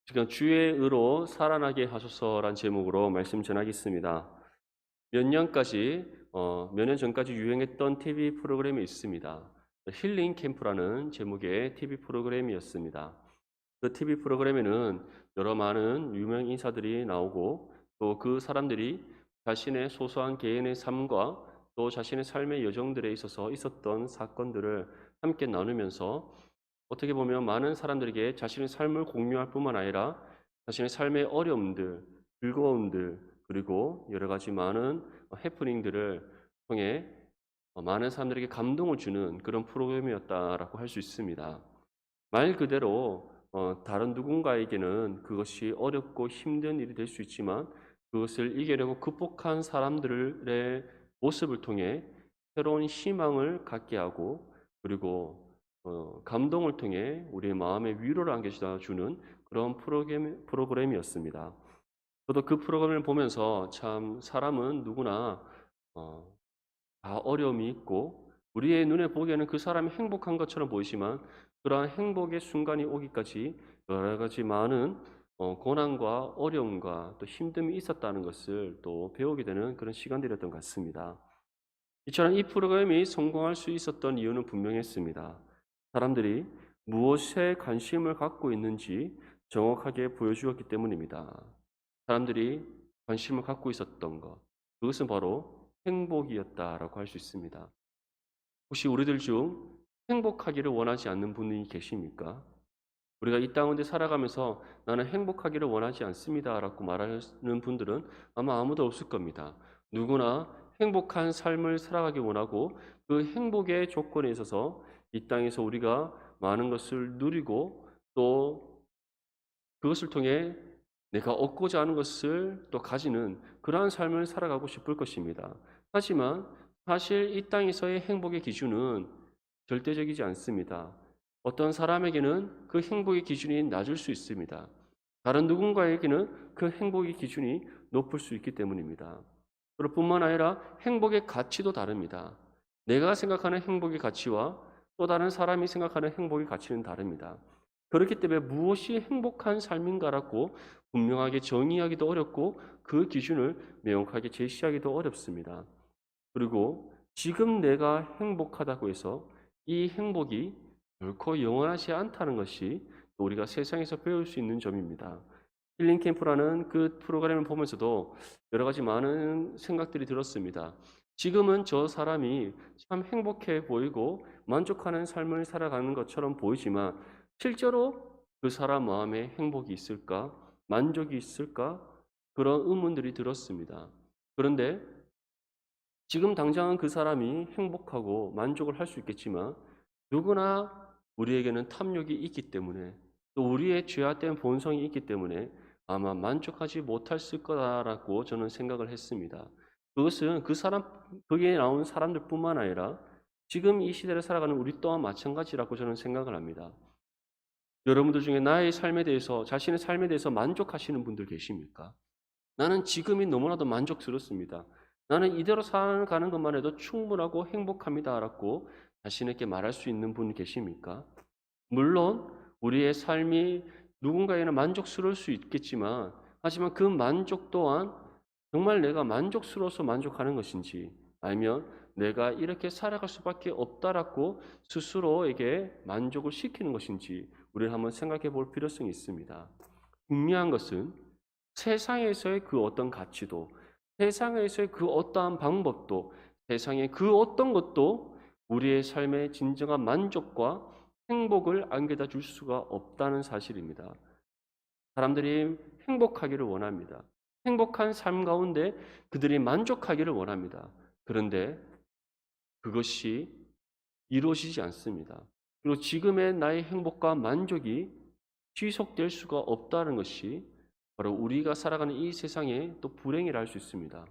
지금 주의 의로 살아나게 하소서란 제목으로 말씀 전하겠습니다. 몇 년 전까지 유행했던 TV 프로그램이 있습니다. 힐링 캠프라는 제목의 TV 프로그램이었습니다. 그 TV 프로그램에는 여러 많은 유명 인사들이 나오고 또 그 사람들이 자신의 소소한 개인의 삶과 또 자신의 삶의 여정들에 있어서 있었던 사건들을 함께 나누면서 어떻게 보면 많은 사람들에게 자신의 삶을 공유할 뿐만 아니라 자신의 삶의 어려움들, 즐거움들, 그리고 여러 가지 많은 해프닝들을 통해 많은 사람들에게 감동을 주는 그런 프로그램이었다라고 할 수 있습니다. 말 그대로 다른 누군가에게는 그것이 어렵고 힘든 일이 될 수 있지만 그것을 이겨내고 극복한 사람들의 모습을 통해 새로운 희망을 갖게 하고 그리고 감동을 통해 우리의 마음에 위로를 안겨다 주는 그런 프로그램이었습니다. 저도 그 프로그램을 보면서 참 사람은 누구나 어, 다 어려움이 있고 우리의 눈에 보기에는 그 사람이 행복한 것처럼 보이지만 그러한 행복의 순간이 오기까지 여러 가지 많은 고난과 어려움과 또 힘듦이 있었다는 것을 또 배우게 되는 그런 시간들이었던 것 같습니다. 이처럼 이 프로그램이 성공할 수 있었던 이유는 분명했습니다. 사람들이 무엇에 관심을 갖고 있는지 정확하게 보여주었기 때문입니다. 사람들이 관심을 갖고 있었던 것, 그것은 바로 행복이었다라고 할 수 있습니다. 혹시 우리들 중 행복하기를 원하지 않는 분이 계십니까? 우리가 이 땅 가운데 살아가면서 나는 행복하기를 원하지 않습니다라고 말하는 분들은 아마 아무도 없을 겁니다. 누구나 행복한 삶을 살아가기 원하고 그 행복의 조건에 있어서 이 땅에서 우리가 많은 것을 누리고 또 그것을 통해 내가 얻고자 하는 것을 또 가지는 그러한 삶을 살아가고 싶을 것입니다. 하지만 사실 이 땅에서의 행복의 기준은 절대적이지 않습니다. 어떤 사람에게는 그 행복의 기준이 낮을 수 있습니다. 다른 누군가에게는 그 행복의 기준이 높을 수 있기 때문입니다. 그럴 뿐만 아니라 행복의 가치도 다릅니다. 내가 생각하는 행복의 가치와 또 다른 사람이 생각하는 행복의 가치는 다릅니다. 그렇기 때문에 무엇이 행복한 삶인가라고 분명하게 정의하기도 어렵고 그 기준을 명확하게 제시하기도 어렵습니다. 그리고 지금 내가 행복하다고 해서 이 행복이 결코 영원하지 않다는 것이 우리가 세상에서 배울 수 있는 점입니다. 힐링 캠프라는 그 프로그램을 보면서도 여러 가지 많은 생각들이 들었습니다. 지금은 저 사람이 참 행복해 보이고 만족하는 삶을 살아가는 것처럼 보이지만 실제로 그 사람 마음에 행복이 있을까? 만족이 있을까? 그런 의문들이 들었습니다. 그런데 지금 당장은 그 사람이 행복하고 만족을 할 수 있겠지만 누구나 우리에게는 탐욕이 있기 때문에 또 우리의 죄악된 본성이 있기 때문에 아마 만족하지 못했을 거다라고 저는 생각을 했습니다. 그것은 거기에 나온 사람들뿐만 아니라 지금 이 시대를 살아가는 우리 또한 마찬가지라고 저는 생각을 합니다. 여러분들 중에 나의 삶에 대해서 자신의 삶에 대해서 만족하시는 분들 계십니까? 나는 지금이 너무나도 만족스럽습니다. 나는 이대로 살아가는 것만 해도 충분하고 행복합니다라고 자신에게 말할 수 있는 분 계십니까? 물론 우리의 삶이 누군가에는 만족스러울 수 있겠지만 하지만 그 만족 또한 정말 내가 만족스러워서 만족하는 것인지 아니면 내가 이렇게 살아갈 수밖에 없다라고 스스로에게 만족을 시키는 것인지 우리는 한번 생각해 볼 필요성이 있습니다. 분명한 것은 세상에서의 그 어떤 가치도 세상에서의 그 어떠한 방법도 세상의 그 어떤 것도 우리의 삶의 진정한 만족과 행복을 안겨다 줄 수가 없다는 사실입니다. 사람들이 행복하기를 원합니다. 행복한 삶 가운데 그들이 만족하기를 원합니다. 그런데 그것이 이루어지지 않습니다. 그리고 지금의 나의 행복과 만족이 지속될 수가 없다는 것이 바로 우리가 살아가는 이 세상의 또 불행이라 할 수 있습니다.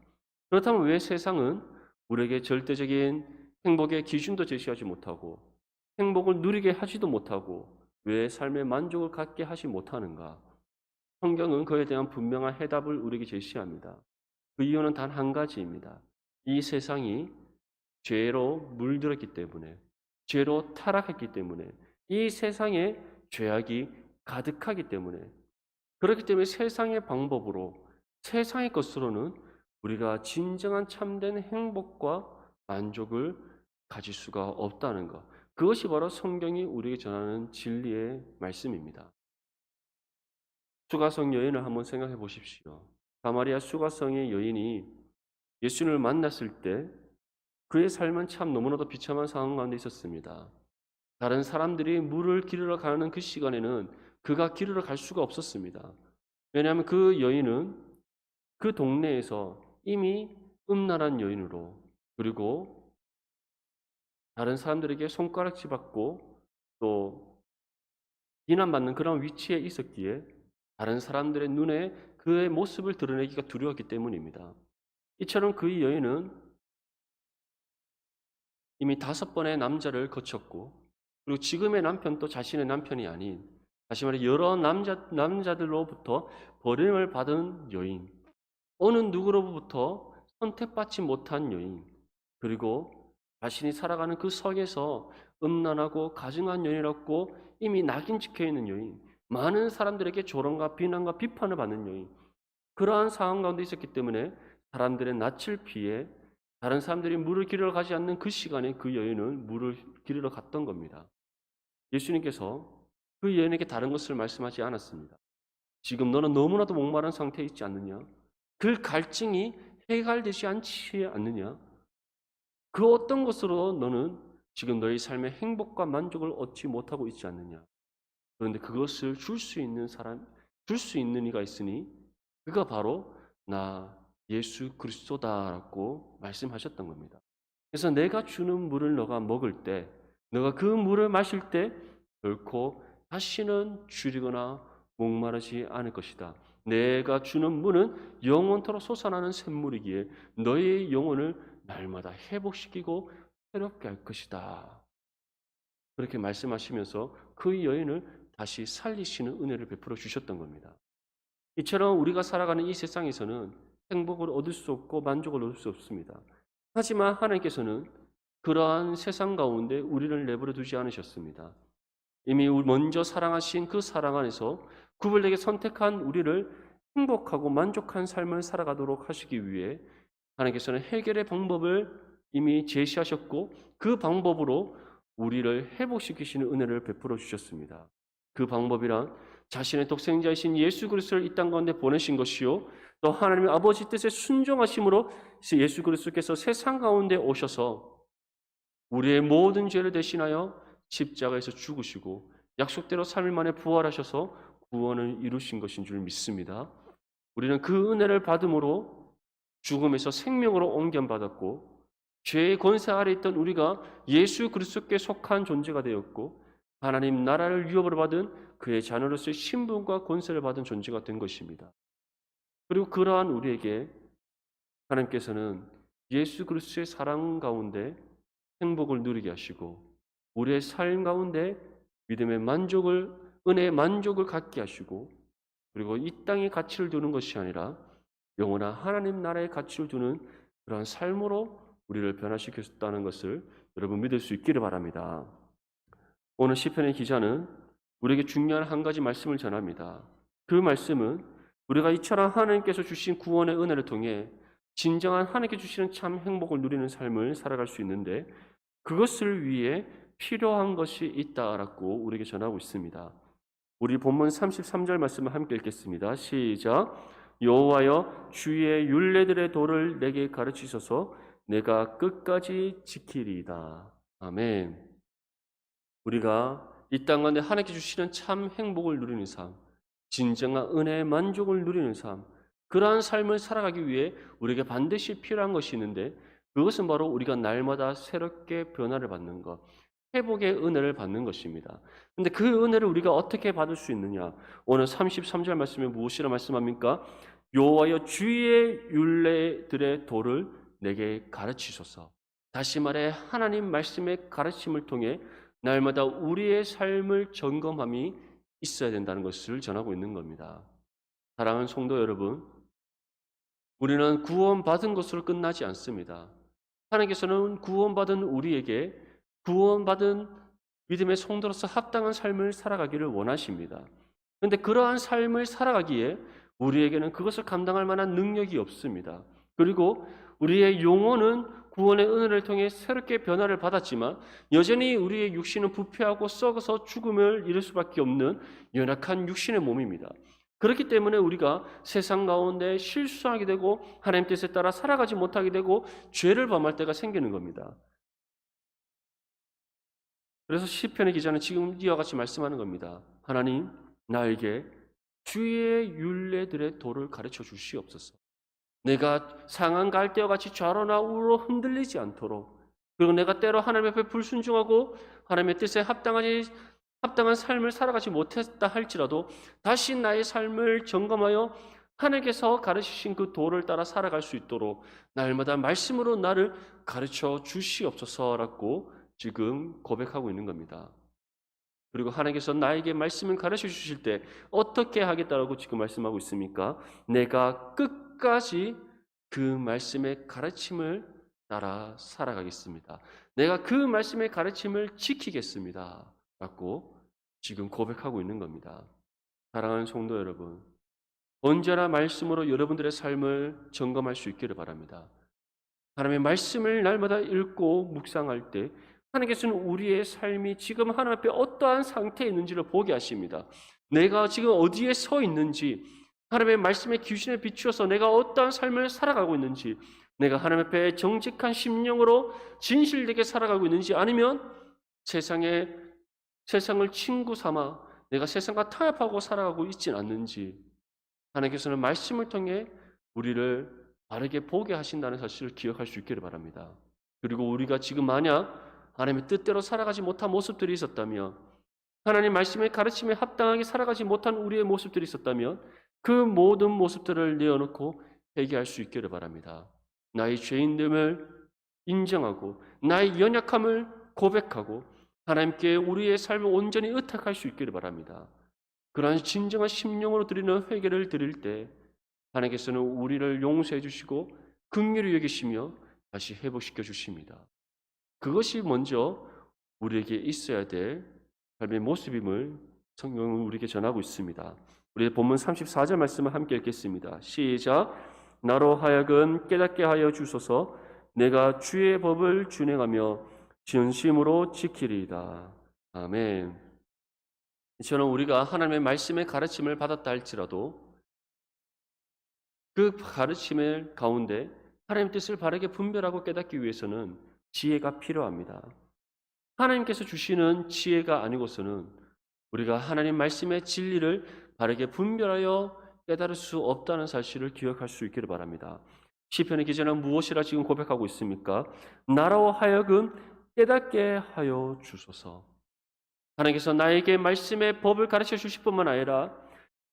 그렇다면 왜 세상은 우리에게 절대적인 행복의 기준도 제시하지 못하고 행복을 누리게 하지도 못하고 왜 삶의 만족을 갖게 하지 못하는가? 성경은 그에 대한 분명한 해답을 우리에게 제시합니다. 그 이유는 단 한 가지입니다. 이 세상이 죄로 물들었기 때문에, 죄로 타락했기 때문에, 이 세상에 죄악이 가득하기 때문에, 그렇기 때문에 세상의 방법으로, 세상의 것으로는 우리가 진정한 참된 행복과 만족을 가질 수가 없다는 것. 그것이 바로 성경이 우리에게 전하는 진리의 말씀입니다. 수가성 여인을 한번 생각해 보십시오. 사마리아 수가성의 여인이 예수님을 만났을 때 그의 삶은 참 너무나도 비참한 상황 가운데 있었습니다. 다른 사람들이 물을 기르러 가는 그 시간에는 그가 기르러 갈 수가 없었습니다. 왜냐하면 그 여인은 그 동네에서 이미 음란한 여인으로, 그리고 다른 사람들에게 손가락질 받고 또 비난받는 그런 위치에 있었기에 다른 사람들의 눈에 그의 모습을 드러내기가 두려웠기 때문입니다. 이처럼 그 여인은 이미 5번의 남자를 거쳤고, 그리고 지금의 남편도 자신의 남편이 아닌, 다시 말해 여러 남자들로부터 버림을 받은 여인, 어느 누구로부터 선택받지 못한 여인, 그리고 자신이 살아가는 그 성에서 음란하고 가증한 여인이었고 이미 낙인 찍혀 있는 여인, 많은 사람들에게 조롱과 비난과 비판을 받는 여인, 그러한 상황 가운데 있었기 때문에 사람들의 낯을 피해 다른 사람들이 물을 기르러 가지 않는 그 시간에 그 여인은 물을 기르러 갔던 겁니다. 예수님께서 그 여인에게 다른 것을 말씀하지 않았습니다. 지금 너는 너무나도 목마른 상태에 있지 않느냐? 그 갈증이 해결되지 않지 않느냐? 그 어떤 것으로 너는 지금 너의 삶의 행복과 만족을 얻지 못하고 있지 않느냐? 그런데 그것을 줄 수 있는 사람, 줄 수 있는 이가 있으니 그가 바로 나 예수 그리스도다라고 말씀하셨던 겁니다. 그래서 내가 주는 물을 너가 먹을 때, 너가 그 물을 마실 때 결코 다시는 줄이거나 목마르지 않을 것이다. 내가 주는 물은 영원토록 솟아나는 샘물이기에 너의 영혼을 날마다 회복시키고 새롭게 할 것이다. 그렇게 말씀하시면서 그 여인을 다시 살리시는 은혜를 베풀어 주셨던 겁니다. 이처럼 우리가 살아가는 이 세상에서는 행복을 얻을 수 없고 만족을 얻을 수 없습니다. 하지만 하나님께서는 그러한 세상 가운데 우리를 내버려 두지 않으셨습니다. 이미 먼저 사랑하신 그 사랑 안에서 구별되게 선택한 우리를 행복하고 만족한 삶을 살아가도록 하시기 위해 하나님께서는 해결의 방법을 이미 제시하셨고 그 방법으로 우리를 회복시키시는 은혜를 베풀어 주셨습니다. 그 방법이란 자신의 독생자이신 예수 그리스도를 이 땅 가운데 보내신 것이요, 또 하나님의 아버지 뜻에 순종하심으로 예수 그리스도께서 세상 가운데 오셔서 우리의 모든 죄를 대신하여 십자가에서 죽으시고 약속대로 3일 만에 부활하셔서 구원을 이루신 것인 줄 믿습니다. 우리는 그 은혜를 받음으로 죽음에서 생명으로 옮겨받았고 죄의 권세 아래 있던 우리가 예수 그리스도께 속한 존재가 되었고 하나님 나라를 유업으로 받은 그의 자녀로서의 신분과 권세를 받은 존재가 된 것입니다. 그리고 그러한 우리에게 하나님께서는 예수 그리스도의 사랑 가운데 행복을 누리게 하시고 우리의 삶 가운데 믿음의 만족을, 은혜의 만족을 갖게 하시고, 그리고 이 땅의 가치를 두는 것이 아니라 영원한 하나님 나라의 가치를 두는 그러한 삶으로 우리를 변화시켰다는 것을 여러분 믿을 수 있기를 바랍니다. 오늘 시편의 기자는 우리에게 중요한 한 가지 말씀을 전합니다. 그 말씀은 우리가 이처럼 하나님께서 주신 구원의 은혜를 통해 진정한 하나님께 주시는 참 행복을 누리는 삶을 살아갈 수 있는데 그것을 위해 필요한 것이 있다라고 우리에게 전하고 있습니다. 우리 본문 33절 말씀을 함께 읽겠습니다. 시작. 여호와여 주의 율례들의 도를 내게 가르치소서 내가 끝까지 지키리이다. 아멘. 우리가 이 땅 가운데 하나님께 주시는 참 행복을 누리는 삶, 진정한 은혜의 만족을 누리는 삶, 그러한 삶을 살아가기 위해 우리에게 반드시 필요한 것이 있는데 그것은 바로 우리가 날마다 새롭게 변화를 받는 것, 회복의 은혜를 받는 것입니다. 그런데 그 은혜를 우리가 어떻게 받을 수 있느냐? 오늘 33절 말씀에 무엇이라 말씀합니까? 여호와여 주의 율례들의 도를 내게 가르치소서. 다시 말해 하나님 말씀의 가르침을 통해 날마다 우리의 삶을 점검함이 있어야 된다는 것을 전하고 있는 겁니다. 사랑하는 성도 여러분, 우리는 구원받은 것으로 끝나지 않습니다. 하나님께서는 구원받은 우리에게 구원받은 믿음의 성도로서 합당한 삶을 살아가기를 원하십니다. 그런데 그러한 삶을 살아가기에 우리에게는 그것을 감당할 만한 능력이 없습니다. 그리고 우리의 영혼은 구원의 은혜를 통해 새롭게 변화를 받았지만 여전히 우리의 육신은 부패하고 썩어서 죽음을 이룰 수밖에 없는 연약한 육신의 몸입니다. 그렇기 때문에 우리가 세상 가운데 실수하게 되고 하나님 뜻에 따라 살아가지 못하게 되고 죄를 범할 때가 생기는 겁니다. 그래서 시편의 기자는 지금 이와 같이 말씀하는 겁니다. 하나님, 나에게 주의 율례들의 도를 가르쳐 주시옵소서. 내가 상한 갈대와 같이 좌로나 우로 흔들리지 않도록, 그리고 내가 때로 하나님 앞에 불순종하고 하나님의 뜻에 합당한 삶을 살아가지 못했다 할지라도 다시 나의 삶을 점검하여 하나님께서 가르치신 그 도를 따라 살아갈 수 있도록 날마다 말씀으로 나를 가르쳐 주시옵소서라고 지금 고백하고 있는 겁니다. 그리고 하나님께서 나에게 말씀을 가르쳐 주실 때 어떻게 하겠다라고 지금 말씀하고 있습니까? 내가 끝까지 그 말씀의 가르침을 따라 살아가겠습니다. 내가 그 말씀의 가르침을 지키겠습니다. 라고 지금 고백하고 있는 겁니다. 사랑하는 성도 여러분, 언제나 말씀으로 여러분들의 삶을 점검할 수 있기를 바랍니다. 하나님의 말씀을 날마다 읽고 묵상할 때 하나님께서는 우리의 삶이 지금 하나님 앞에 어떠한 상태에 있는지를 보게 하십니다. 내가 지금 어디에 서 있는지, 하나님의 말씀의 기준에 비추어서 내가 어떠한 삶을 살아가고 있는지, 내가 하나님 앞에 정직한 심령으로 진실되게 살아가고 있는지, 아니면 세상을 친구 삼아 내가 세상과 타협하고 살아가고 있지는 않는지, 하나님께서는 말씀을 통해 우리를 바르게 보게 하신다는 사실을 기억할 수 있기를 바랍니다. 그리고 우리가 지금 만약 하나님의 뜻대로 살아가지 못한 모습들이 있었다면, 하나님 말씀의 가르침에 합당하게 살아가지 못한 우리의 모습들이 있었다면 그 모든 모습들을 내어놓고 회개할 수 있기를 바랍니다. 나의 죄인됨을 인정하고 나의 연약함을 고백하고 하나님께 우리의 삶을 온전히 의탁할 수 있기를 바랍니다. 그러한 진정한 심령으로 드리는 회개를 드릴 때 하나님께서는 우리를 용서해 주시고 긍휼히 여기시며 다시 회복시켜 주십니다. 그것이 먼저 우리에게 있어야 될 삶의 모습임을 성경은 우리에게 전하고 있습니다. 우리 본문 34절 말씀을 함께 읽겠습니다. 시작. 나로 하여금 깨닫게 하여 주소서. 내가 주의 법을 준행하며 진심으로 지키리이다. 아멘. 저는 우리가 하나님의 말씀의 가르침을 받았다 할지라도 그 가르침의 가운데 하나님의 뜻을 바르게 분별하고 깨닫기 위해서는 지혜가 필요합니다. 하나님께서 주시는 지혜가 아니고서는 우리가 하나님 말씀의 진리를 바르게 분별하여 깨달을 수 없다는 사실을 기억할 수 있기를 바랍니다. 시편의 기자는 무엇이라 지금 고백하고 있습니까? 나로 하여금 깨닫게 하여 주소서. 하나님께서 나에게 말씀의 법을 가르쳐 주실 뿐만 아니라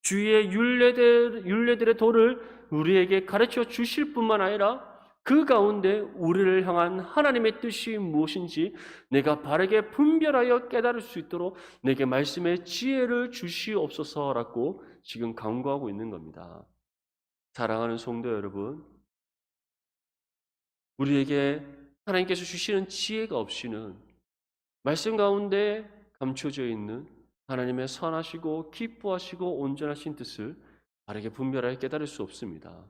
주의 율례들의 도를 우리에게 가르쳐 주실 뿐만 아니라 그 가운데 우리를 향한 하나님의 뜻이 무엇인지 내가 바르게 분별하여 깨달을 수 있도록 내게 말씀의 지혜를 주시옵소서라고 지금 간구하고 있는 겁니다. 사랑하는 성도 여러분, 우리에게 하나님께서 주시는 지혜가 없이는 말씀 가운데 감춰져 있는 하나님의 선하시고 기뻐하시고 온전하신 뜻을 바르게 분별하여 깨달을 수 없습니다.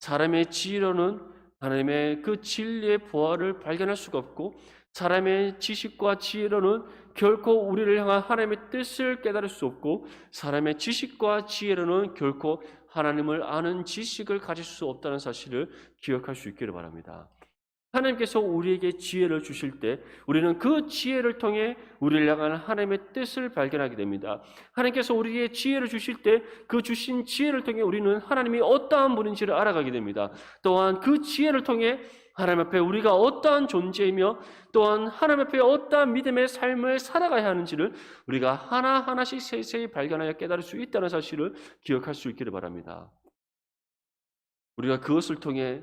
사람의 지혜로는 하나님의 그 진리의 부활을 발견할 수가 없고 사람의 지식과 지혜로는 결코 우리를 향한 하나님의 뜻을 깨달을 수 없고 사람의 지식과 지혜로는 결코 하나님을 아는 지식을 가질 수 없다는 사실을 기억할 수 있기를 바랍니다. 하나님께서 우리에게 지혜를 주실 때 우리는 그 지혜를 통해 우리를 향한 하나님의 뜻을 발견하게 됩니다. 하나님께서 우리에게 지혜를 주실 때 그 주신 지혜를 통해 우리는 하나님이 어떠한 분인지를 알아가게 됩니다. 또한 그 지혜를 통해 하나님 앞에 우리가 어떠한 존재이며 또한 하나님 앞에 어떠한 믿음의 삶을 살아가야 하는지를 우리가 하나하나씩 세세히 발견하여 깨달을 수 있다는 사실을 기억할 수 있기를 바랍니다. 우리가 그것을 통해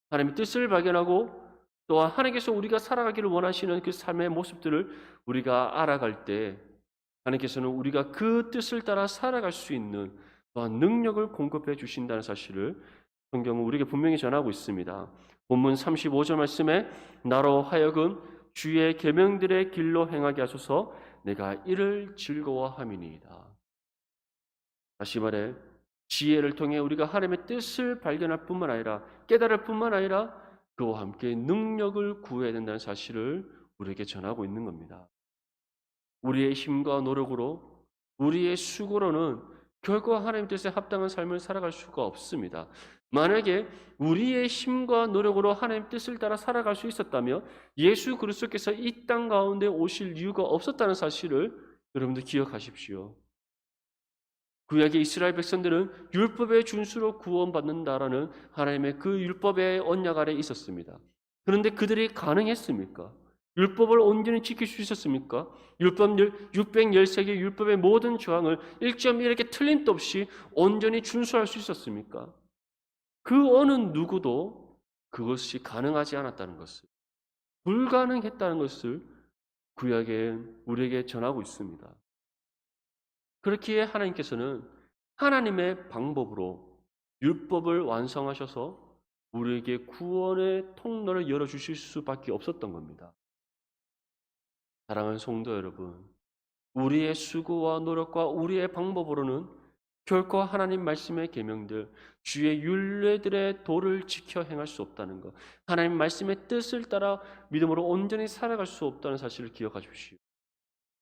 하나님의 뜻을 발견하고 또한 하나님께서 우리가 살아가기를 원하시는 그 삶의 모습들을 우리가 알아갈 때 하나님께서는 우리가 그 뜻을 따라 살아갈 수 있는 또한 능력을 공급해 주신다는 사실을 성경은 우리에게 분명히 전하고 있습니다. 본문 35절 말씀에 나로 하여금 주의 계명들의 길로 행하게 하소서 내가 이를 즐거워함이니이다. 다시 말해 지혜를 통해 우리가 하나님의 뜻을 발견할 뿐만 아니라 깨달을 뿐만 아니라 그와 함께 능력을 구해야 된다는 사실을 우리에게 전하고 있는 겁니다. 우리의 힘과 노력으로 우리의 수고로는 결코 하나님 뜻에 합당한 삶을 살아갈 수가 없습니다. 만약에 우리의 힘과 노력으로 하나님 뜻을 따라 살아갈 수 있었다면 예수 그리스도께서 이 땅 가운데 오실 이유가 없었다는 사실을 여러분들 기억하십시오. 구약의 이스라엘 백성들은 율법의 준수로 구원받는다라는 하나님의 그 율법의 언약 아래 있었습니다. 그런데 그들이 가능했습니까? 율법을 온전히 지킬 수 있었습니까? 율법 613개 율법의 모든 조항을 1.1개 틀림도 없이 온전히 준수할 수 있었습니까? 그 어느 누구도 그것이 가능하지 않았다는 것을, 불가능했다는 것을 구약에 우리에게 전하고 있습니다. 그렇기에 하나님께서는 하나님의 방법으로 율법을 완성하셔서 우리에게 구원의 통로를 열어주실 수밖에 없었던 겁니다. 사랑하는 성도 여러분, 우리의 수고와 노력과 우리의 방법으로는 결코 하나님 말씀의 계명들, 주의 율례들의 도를 지켜 행할 수 없다는 것, 하나님 말씀의 뜻을 따라 믿음으로 온전히 살아갈 수 없다는 사실을 기억하십시오.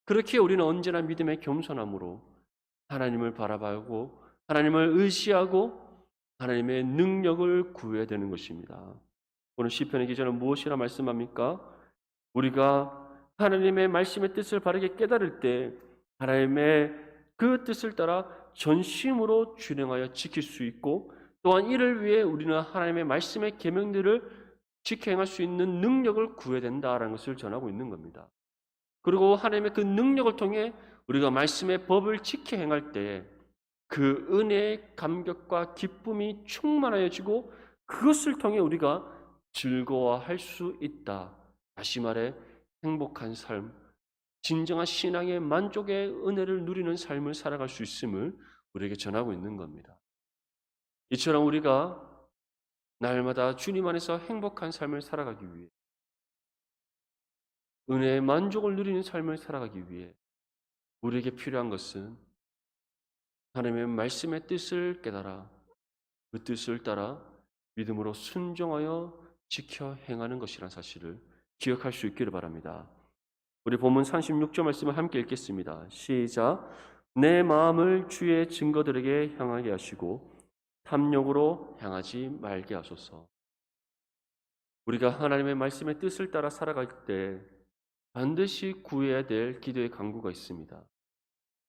그렇게 우리는 언제나 믿음의 겸손함으로 하나님을 바라보고 하나님을 의지하고 하나님의 능력을 구해야 되는 것입니다. 오늘 시편의 기자는 무엇이라 말씀합니까? 우리가 하나님의 말씀의 뜻을 바르게 깨달을 때 하나님의 그 뜻을 따라 전심으로 준행하여 지킬 수 있고 또한 이를 위해 우리는 하나님의 말씀의 계명들을 지켜 행할 수 있는 능력을 구해야 된다라는 것을 전하고 있는 겁니다. 그리고 하나님의 그 능력을 통해 우리가 말씀의 법을 지켜 행할 때 그 은혜의 감격과 기쁨이 충만하여지고 그것을 통해 우리가 즐거워할 수 있다. 다시 말해 행복한 삶, 진정한 신앙의 만족의 은혜를 누리는 삶을 살아갈 수 있음을 우리에게 전하고 있는 겁니다. 이처럼 우리가 날마다 주님 안에서 행복한 삶을 살아가기 위해 은혜의 만족을 누리는 삶을 살아가기 위해 우리에게 필요한 것은 하나님의 말씀의 뜻을 깨달아 그 뜻을 따라 믿음으로 순종하여 지켜 행하는 것이라는 사실을 기억할 수 있기를 바랍니다. 우리 본문 36절 말씀을 함께 읽겠습니다. 시작. 내 마음을 주의 증거들에게 향하게 하시고 탐욕으로 향하지 말게 하소서. 우리가 하나님의 말씀의 뜻을 따라 살아갈 때 반드시 구해야 될 기도의 간구가 있습니다.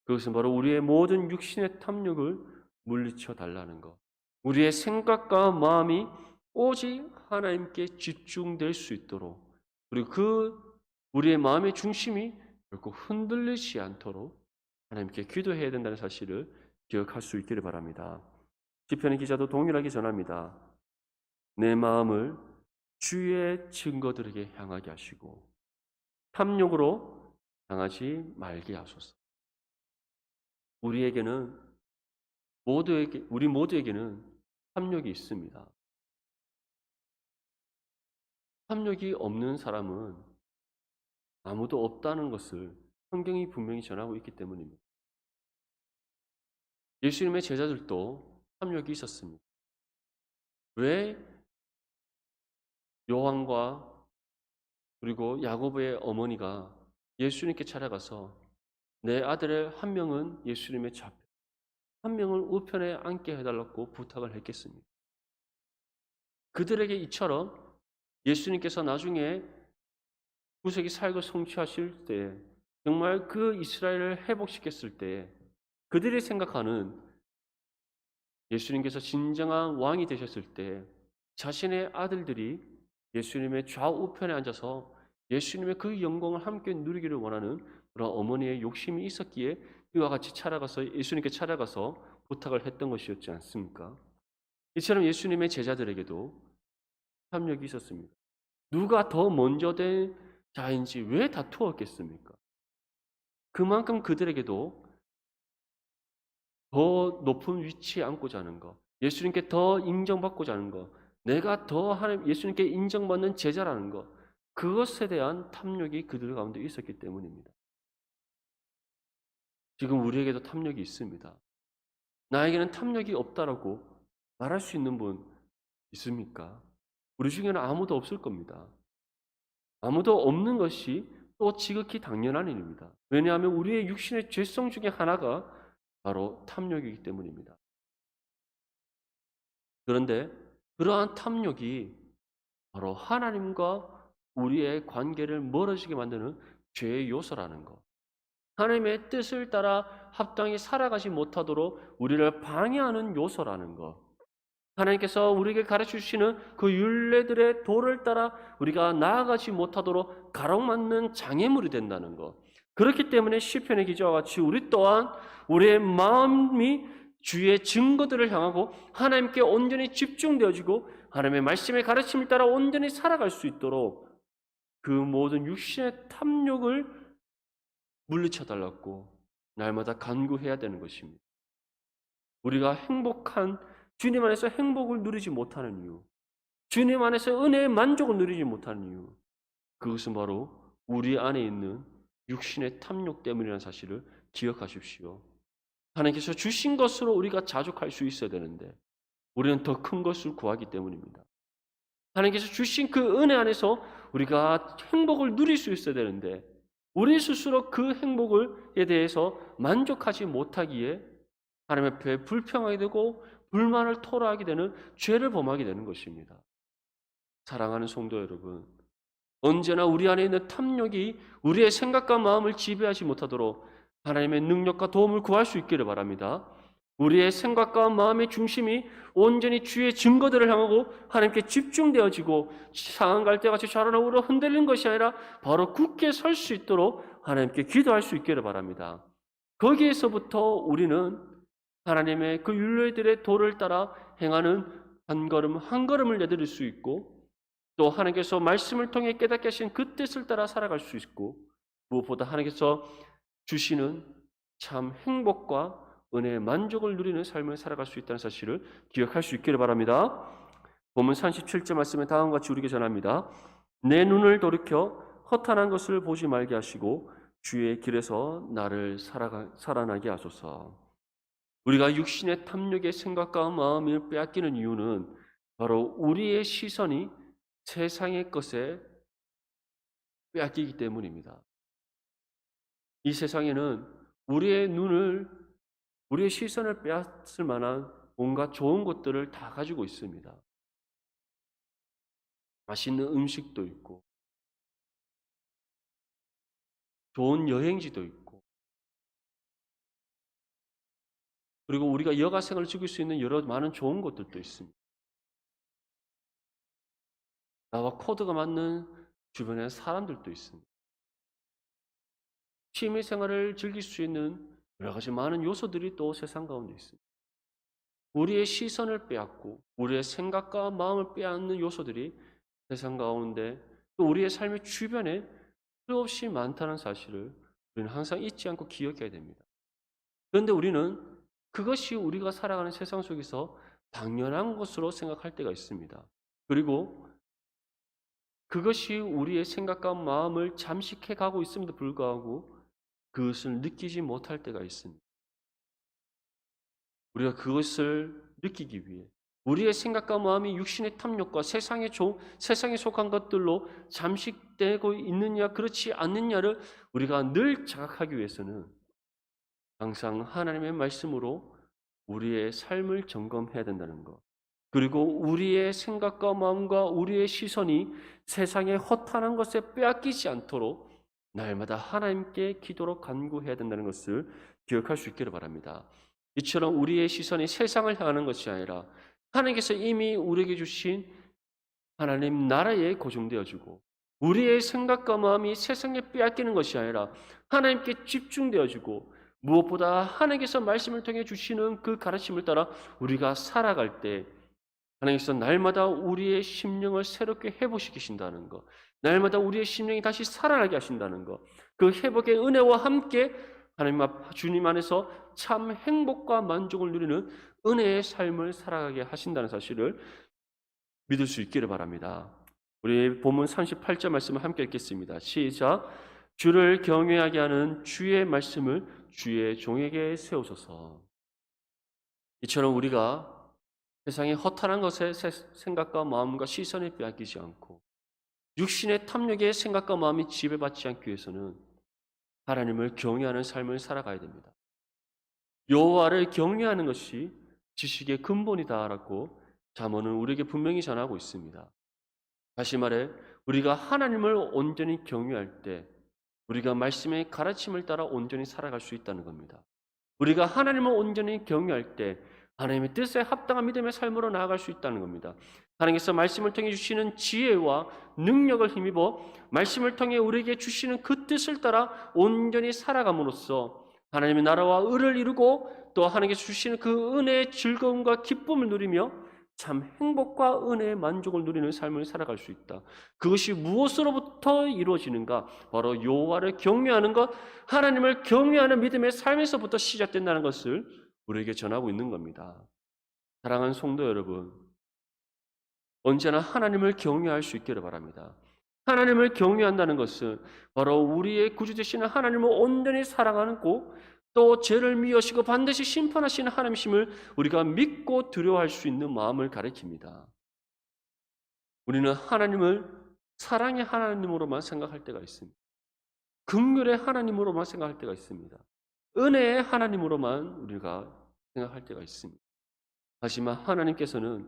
그것은 바로 우리의 모든 육신의 탐욕을 물리쳐 달라는 것. 우리의 생각과 마음이 오직 하나님께 집중될 수 있도록 그리고 우리의 마음의 중심이 결코 흔들리지 않도록 하나님께 기도해야 된다는 사실을 기억할 수 있기를 바랍니다. 시편의 기자도 동일하게 전합니다. 내 마음을 주의 증거들에게 향하게 하시고 탐욕으로 향하지 말게 하소서. 우리 모두에게는 탐욕이 있습니다. 탐욕이 없는 사람은 아무도 없다는 것을 성경이 분명히 전하고 있기 때문입니다. 예수님의 제자들도 탐욕이 있었습니다. 왜 요한과 그리고 야고보의 어머니가 예수님께 찾아가서 내 아들의 한 명은 예수님의 좌편, 한 명은 우편에 앉게 해달라고 부탁을 했겠습니다. 그들에게 이처럼 예수님께서 나중에 구세기 사역을 성취하실 때 정말 그 이스라엘을 회복시켰을 때 그들이 생각하는 예수님께서 진정한 왕이 되셨을 때 자신의 아들들이 예수님의 좌우편에 앉아서 예수님의 그 영광을 함께 누리기를 원하는 그런 어머니의 욕심이 있었기에 이와 같이 예수님께 찾아가서 부탁을 했던 것이었지 않습니까? 이처럼 예수님의 제자들에게도 탐욕이 있었습니다. 누가 더 먼저 된 자인지 왜 다투었겠습니까? 그만큼 그들에게도 더 높은 위치에 앉고자 하는 것, 예수님께 더 인정받고자 하는 것, 내가 더 예수님께 인정받는 제자라는 것, 그것에 대한 탐욕이 그들 가운데 있었기 때문입니다. 지금 우리에게도 탐욕이 있습니다. 나에게는 탐욕이 없다라고 말할 수 있는 분 있습니까? 우리 중에는 아무도 없을 겁니다. 아무도 없는 것이 또 지극히 당연한 일입니다. 왜냐하면 우리의 육신의 죄성 중에 하나가 바로 탐욕이기 때문입니다. 그런데 그러한 탐욕이 바로 하나님과 우리의 관계를 멀어지게 만드는 죄의 요소라는 것. 하나님의 뜻을 따라 합당히 살아가지 못하도록 우리를 방해하는 요소라는 것. 하나님께서 우리에게 가르쳐 주시는 그 율례들의 도를 따라 우리가 나아가지 못하도록 가로막는 장애물이 된다는 것. 그렇기 때문에 시편의 기자와 같이 우리 또한 우리의 마음이 주의 증거들을 향하고 하나님께 온전히 집중되어지고 하나님의 말씀의 가르침을 따라 온전히 살아갈 수 있도록 그 모든 육신의 탐욕을 물리쳐 달라고 날마다 간구해야 되는 것입니다. 우리가 행복한 주님 안에서 행복을 누리지 못하는 이유, 주님 안에서 은혜의 만족을 누리지 못하는 이유, 그것은 바로 우리 안에 있는 육신의 탐욕 때문이라는 사실을 기억하십시오. 하나님께서 주신 것으로 우리가 자족할 수 있어야 되는데 우리는 더 큰 것을 구하기 때문입니다. 하나님께서 주신 그 은혜 안에서 우리가 행복을 누릴 수 있어야 되는데 우리 스스로 그 행복에 대해서 만족하지 못하기에 하나님 앞에 불평하게 되고 불만을 토로하게 되는 죄를 범하게 되는 것입니다. 사랑하는 성도 여러분, 언제나 우리 안에 있는 탐욕이 우리의 생각과 마음을 지배하지 못하도록 하나님의 능력과 도움을 구할 수 있기를 바랍니다. 우리의 생각과 마음의 중심이 온전히 주의 증거들을 향하고 하나님께 집중되어지고 상한 갈대같이 좌로나 우로 흔들린 것이 아니라 바로 굳게 설 수 있도록 하나님께 기도할 수 있기를 바랍니다. 거기에서부터 우리는 하나님의 그 율례들의 도를 따라 행하는 한 걸음 한 걸음을 내드릴 수 있고 또 하나님께서 말씀을 통해 깨닫게 하신 그 뜻을 따라 살아갈 수 있고 무엇보다 하나님께서 주시는 참 행복과 은혜의 만족을 누리는 삶을 살아갈 수 있다는 사실을 기억할 수 있기를 바랍니다. 본문 37절 말씀에 다음과 같이 우리에게 전합니다. 내 눈을 돌이켜 허탄한 것을 보지 말게 하시고 주의 길에서 나를 살아나게 하소서. 우리가 육신의 탐욕의 생각과 마음을 빼앗기는 이유는 바로 우리의 시선이 세상의 것에 빼앗기기 때문입니다. 이 세상에는 우리의 시선을 빼앗을 만한 온갖 좋은 것들을 다 가지고 있습니다. 맛있는 음식도 있고, 좋은 여행지도 있고, 그리고 우리가 여가생활을 즐길 수 있는 여러 많은 좋은 것들도 있습니다. 나와 코드가 맞는 주변에 사람들도 있습니다. 취미생활을 즐길 수 있는 여러 가지 많은 요소들이 또 세상 가운데 있습니다. 우리의 시선을 빼앗고 우리의 생각과 마음을 빼앗는 요소들이 세상 가운데 또 우리의 삶의 주변에 수없이 많다는 사실을 우리는 항상 잊지 않고 기억해야 됩니다. 그런데 우리는 그것이 우리가 살아가는 세상 속에서 당연한 것으로 생각할 때가 있습니다. 그리고 그것이 우리의 생각과 마음을 잠식해 가고 있음에도 불구하고 그것을 느끼지 못할 때가 있습니다. 우리가 그것을 느끼기 위해 우리의 생각과 마음이 육신의 탐욕과 세상에 속한 것들로 잠식되고 있느냐 그렇지 않느냐를 우리가 늘 자각하기 위해서는 항상 하나님의 말씀으로 우리의 삶을 점검해야 된다는 것. 그리고 우리의 생각과 마음과 우리의 시선이 세상의 허탄한 것에 빼앗기지 않도록 날마다 하나님께 기도로 간구해야 된다는 것을 기억할 수 있기를 바랍니다. 이처럼 우리의 시선이 세상을 향하는 것이 아니라 하나님께서 이미 우리에게 주신 하나님 나라에 고정되어지고 우리의 생각과 마음이 세상에 빼앗기는 것이 아니라 하나님께 집중되어지고 무엇보다 하나님께서 말씀을 통해 주시는 그 가르침을 따라 우리가 살아갈 때 하나님께서 날마다 우리의 심령을 새롭게 회복시키신다는 것, 날마다 우리의 심령이 다시 살아나게 하신다는 것, 그 회복의 은혜와 함께 하나님 앞 주님 안에서 참 행복과 만족을 누리는 은혜의 삶을 살아가게 하신다는 사실을 믿을 수 있기를 바랍니다. 우리 본문 38절 말씀을 함께 읽겠습니다. 시작. 주를 경외하게 하는 주의 말씀을 주의 종에게 세우소서. 이처럼 우리가 세상의 허탄한 것에 생각과 마음과 시선을 빼앗기지 않고 육신의 탐욕의 생각과 마음이 지배받지 않기 위해서는 하나님을 경외하는 삶을 살아가야 됩니다. 여호와를 경외하는 것이 지식의 근본이다라고 잠언은 우리에게 분명히 전하고 있습니다. 다시 말해 우리가 하나님을 온전히 경외할 때 우리가 말씀의 가르침을 따라 온전히 살아갈 수 있다는 겁니다. 우리가 하나님을 온전히 경외할 때 하나님의 뜻에 합당한 믿음의 삶으로 나아갈 수 있다는 겁니다. 하나님께서 말씀을 통해 주시는 지혜와 능력을 힘입어 말씀을 통해 우리에게 주시는 그 뜻을 따라 온전히 살아감으로써 하나님의 나라와 의를 이루고 또 하나님께서 주시는 그 은혜의 즐거움과 기쁨을 누리며 참 행복과 은혜의 만족을 누리는 삶을 살아갈 수 있다. 그것이 무엇으로부터 이루어지는가? 바로 여호와를 경외하는 것, 하나님을 경외하는 믿음의 삶에서부터 시작된다는 것을 우리에게 전하고 있는 겁니다. 사랑하는 성도 여러분, 언제나 하나님을 경외할 수 있기를 바랍니다. 하나님을 경외한다는 것은 바로 우리의 구주 되시는 하나님을 온전히 사랑하고 또 죄를 미우시고 반드시 심판하시는 하나님이심을 우리가 믿고 두려워할 수 있는 마음을 가리킵니다. 우리는 하나님을 사랑의 하나님으로만 생각할 때가 있습니다. 긍휼의 하나님으로만 생각할 때가 있습니다. 은혜의 하나님으로만 우리가 생각할 때가 있습니다. 하지만 하나님께서는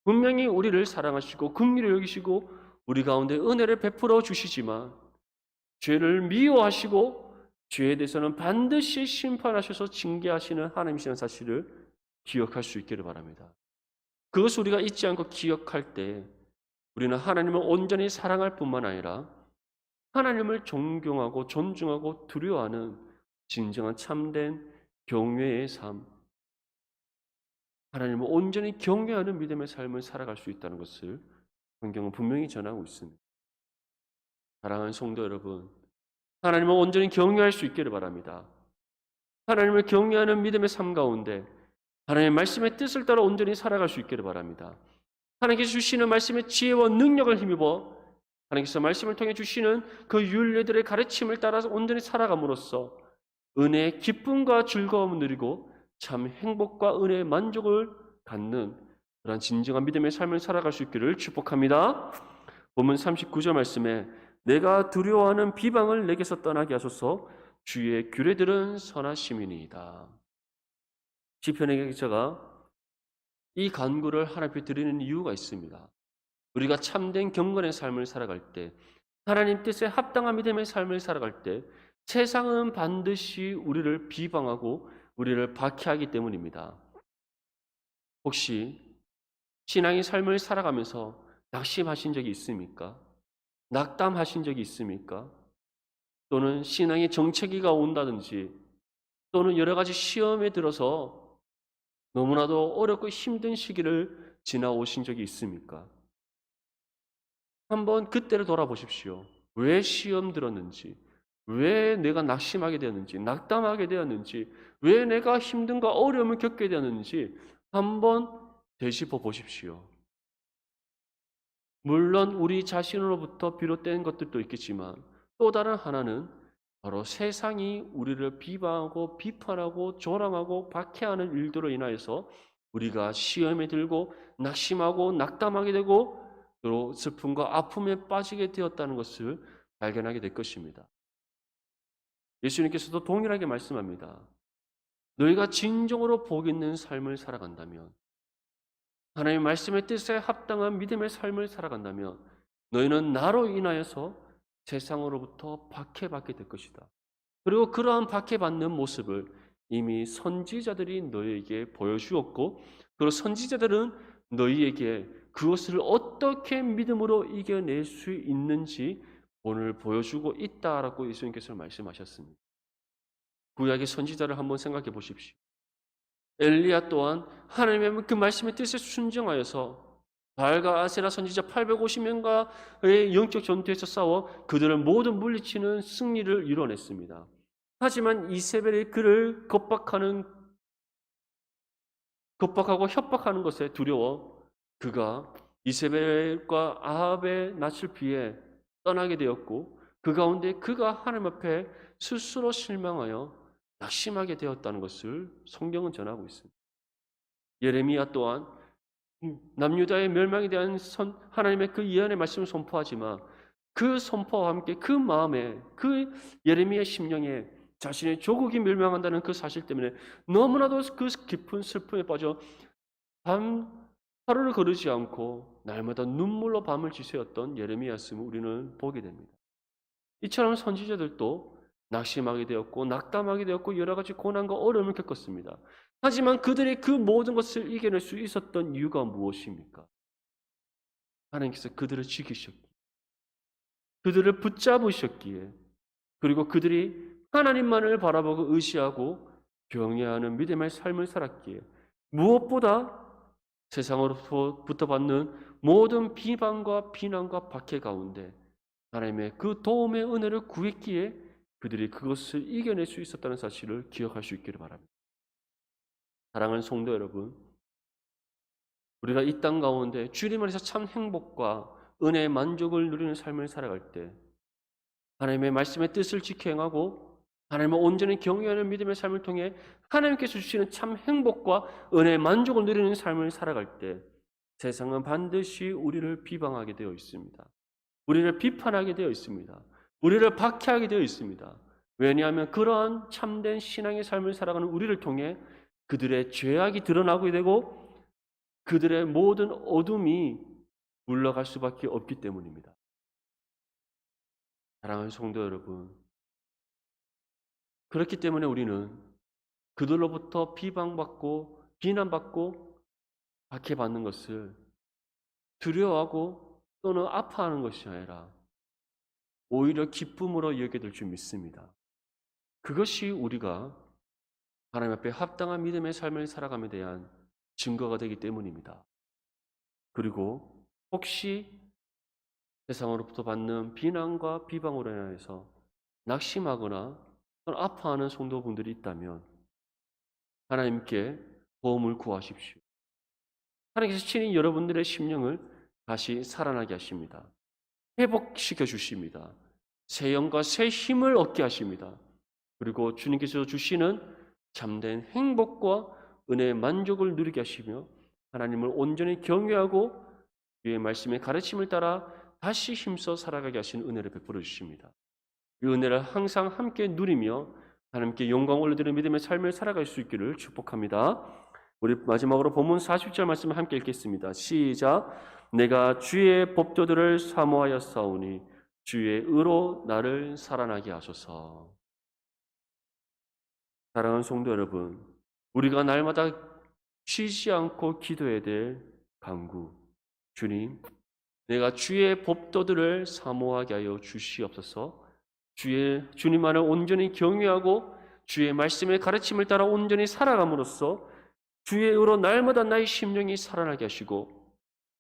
분명히 우리를 사랑하시고 긍휼히 여기시고 우리 가운데 은혜를 베풀어 주시지만 죄를 미워하시고 죄에 대해서는 반드시 심판하셔서 징계하시는 하나님이시라는 사실을 기억할 수 있기를 바랍니다. 그것을 우리가 잊지 않고 기억할 때 우리는 하나님을 온전히 사랑할 뿐만 아니라 하나님을 존경하고 존중하고 두려워하는 진정한 참된 경외의 삶, 하나님을 온전히 경외하는 믿음의 삶을 살아갈 수 있다는 것을 성경은 분명히 전하고 있습니다. 사랑하는 성도 여러분, 하나님을 온전히 경외할 수 있기를 바랍니다. 하나님을 경외하는 믿음의 삶 가운데 하나님의 말씀의 뜻을 따라 온전히 살아갈 수 있기를 바랍니다. 하나님께서 주시는 말씀의 지혜와 능력을 힘입어 하나님께서 말씀을 통해 주시는 그 율례들의 가르침을 따라서 온전히 살아감으로써 은혜의 기쁨과 즐거움을 누리고 참 행복과 은혜의 만족을 갖는 그런 진정한 믿음의 삶을 살아갈 수 있기를 축복합니다. 본문 39절 말씀에 내가 두려워하는 비방을 내게서 떠나게 하소서 주의 규례들은 선하심이니이다. 시편의 기자가 이 간구를 하나님 앞에 드리는 이유가 있습니다. 우리가 참된 경건의 삶을 살아갈 때 하나님 뜻에 합당한 믿음의 삶을 살아갈 때 세상은 반드시 우리를 비방하고 우리를 박해하기 때문입니다. 혹시 신앙의 삶을 살아가면서 낙심하신 적이 있습니까? 낙담하신 적이 있습니까? 또는 신앙의 정체기가 온다든지 또는 여러 가지 시험에 들어서 너무나도 어렵고 힘든 시기를 지나오신 적이 있습니까? 한번 그때를 돌아보십시오. 왜 시험 들었는지, 왜 내가 낙심하게 되었는지, 낙담하게 되었는지, 왜 내가 힘든가 어려움을 겪게 되었는지 한번 되짚어 보십시오. 물론 우리 자신으로부터 비롯된 것들도 있겠지만 또 다른 하나는 바로 세상이 우리를 비방하고 비판하고 조롱하고 박해하는 일들로 인하여서 우리가 시험에 들고 낙심하고 낙담하게 되고 또 슬픔과 아픔에 빠지게 되었다는 것을 발견하게 될 것입니다. 예수님께서도 동일하게 말씀합니다. 너희가 진정으로 복 있는 삶을 살아간다면 하나님의 말씀의 뜻에 합당한 믿음의 삶을 살아간다면 너희는 나로 인하여서 세상으로부터 박해받게 될 것이다. 그리고 그러한 박해받는 모습을 이미 선지자들이 너희에게 보여주었고 그리고 선지자들은 너희에게 그것을 어떻게 믿음으로 이겨낼 수 있는지 오늘 보여주고 있다라고 예수님께서 말씀하셨습니다. 구약의 선지자를 한번 생각해 보십시오. 엘리야 또한 하나님의 그 말씀의 뜻에 순종하여서 바알과 아세라 선지자 850명과의 영적 전투에서 싸워 그들을 모두 물리치는 승리를 이뤄냈습니다. 하지만 이세벨이 그를 겁박하고 협박하는 것에 두려워 그가 이세벨과 아합의 낯을 피해 떠나게 되었고 그 가운데 그가 하나님 앞에 스스로 실망하여 낙심하게 되었다는 것을 성경은 전하고 있습니다. 예레미야 또한 남유다의 멸망에 대한 하나님의 그 예언의 말씀을 선포하지만 그 선포와 함께 그 마음에 그 예레미야 심령에 자신의 조국이 멸망한다는 그 사실 때문에 너무나도 그 깊은 슬픔에 빠져 하루를 거르지 않고 날마다 눈물로 밤을 지새웠던 예레미야였음을 우리는 보게 됩니다. 이처럼 선지자들도 낙심하게 되었고 낙담하게 되었고 여러 가지 고난과 어려움을 겪었습니다. 하지만 그들이 그 모든 것을 이겨낼 수 있었던 이유가 무엇입니까? 하나님께서 그들을 지키셨기에, 그들을 붙잡으셨기에, 그리고 그들이 하나님만을 바라보고 의지하고 경외하는 믿음의 삶을 살았기에, 무엇보다 세상으로부터 받는 모든 비방과 비난과 박해 가운데 하나님의 그 도움의 은혜를 구했기에 그들이 그것을 이겨낼 수 있었다는 사실을 기억할 수 있기를 바랍니다. 사랑하는 성도 여러분, 우리가 이 땅 가운데 주님 안에서 참 행복과 은혜의 만족을 누리는 삶을 살아갈 때 하나님의 말씀의 뜻을 지켜 행하고 하나님을 온전히 경외하는 믿음의 삶을 통해 하나님께서 주시는 참 행복과 은혜의 만족을 누리는 삶을 살아갈 때 세상은 반드시 우리를 비방하게 되어 있습니다. 우리를 비판하게 되어 있습니다. 우리를 박해하게 되어 있습니다. 왜냐하면 그러한 참된 신앙의 삶을 살아가는 우리를 통해 그들의 죄악이 드러나게 되고 그들의 모든 어둠이 물러갈 수밖에 없기 때문입니다. 사랑하는 성도 여러분, 그렇기 때문에 우리는 그들로부터 비방받고 비난받고 박해받는 것을 두려워하고 또는 아파하는 것이 아니라 오히려 기쁨으로 여기게 될 줄 믿습니다. 그것이 우리가 하나님 앞에 합당한 믿음의 삶을 살아감에 대한 증거가 되기 때문입니다. 그리고 혹시 세상으로부터 받는 비난과 비방으로 인해서 낙심하거나 또는 아파하는 성도분들이 있다면 하나님께 도움을 구하십시오. 하나님께서 친히 여러분들의 심령을 다시 살아나게 하십니다. 회복시켜 주십니다. 새 영과 새 힘을 얻게 하십니다. 그리고 주님께서 주시는 참된 행복과 은혜의 만족을 누리게 하시며 하나님을 온전히 경외하고 주의 말씀의 가르침을 따라 다시 힘써 살아가게 하시는 은혜를 베풀어 주십니다. 이 은혜를 항상 함께 누리며 하나님께 영광 올려드리는 믿음의 삶을 살아갈 수 있기를 축복합니다. 우리 마지막으로 본문 40절 말씀을 함께 읽겠습니다. 시작. 내가 주의 법도들을 사모하였사오니 주의 의로 나를 살아나게 하소서. 사랑하는 성도 여러분, 우리가 날마다 쉬지 않고 기도해야 될 간구, 주님, 내가 주의 법도들을 사모하게 하여 주시옵소서. 주님만을 온전히 경외하고 주의 말씀의 가르침을 따라 온전히 살아감으로써 주의 의로 날마다 나의 심령이 살아나게 하시고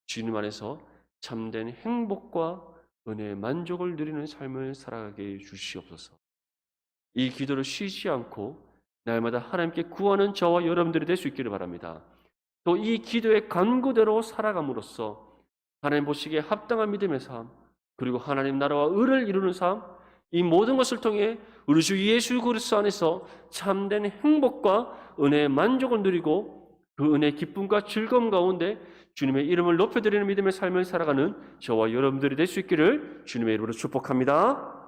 주님 안에서 참된 행복과 은혜의 만족을 누리는 삶을 살아가게 해주시옵소서. 이 기도를 쉬지 않고 날마다 하나님께 구하는 저와 여러분들이 될 수 있기를 바랍니다. 또 이 기도의 간구대로 살아감으로써 하나님 보시기에 합당한 믿음의 삶, 그리고 하나님 나라와 의를 이루는 삶, 이 모든 것을 통해 우리 주 예수 그리스도 안에서 참된 행복과 은혜의 만족을 누리고 그 은혜의 기쁨과 즐거움 가운데 주님의 이름을 높여드리는 믿음의 삶을 살아가는 저와 여러분들이 될 수 있기를 주님의 이름으로 축복합니다.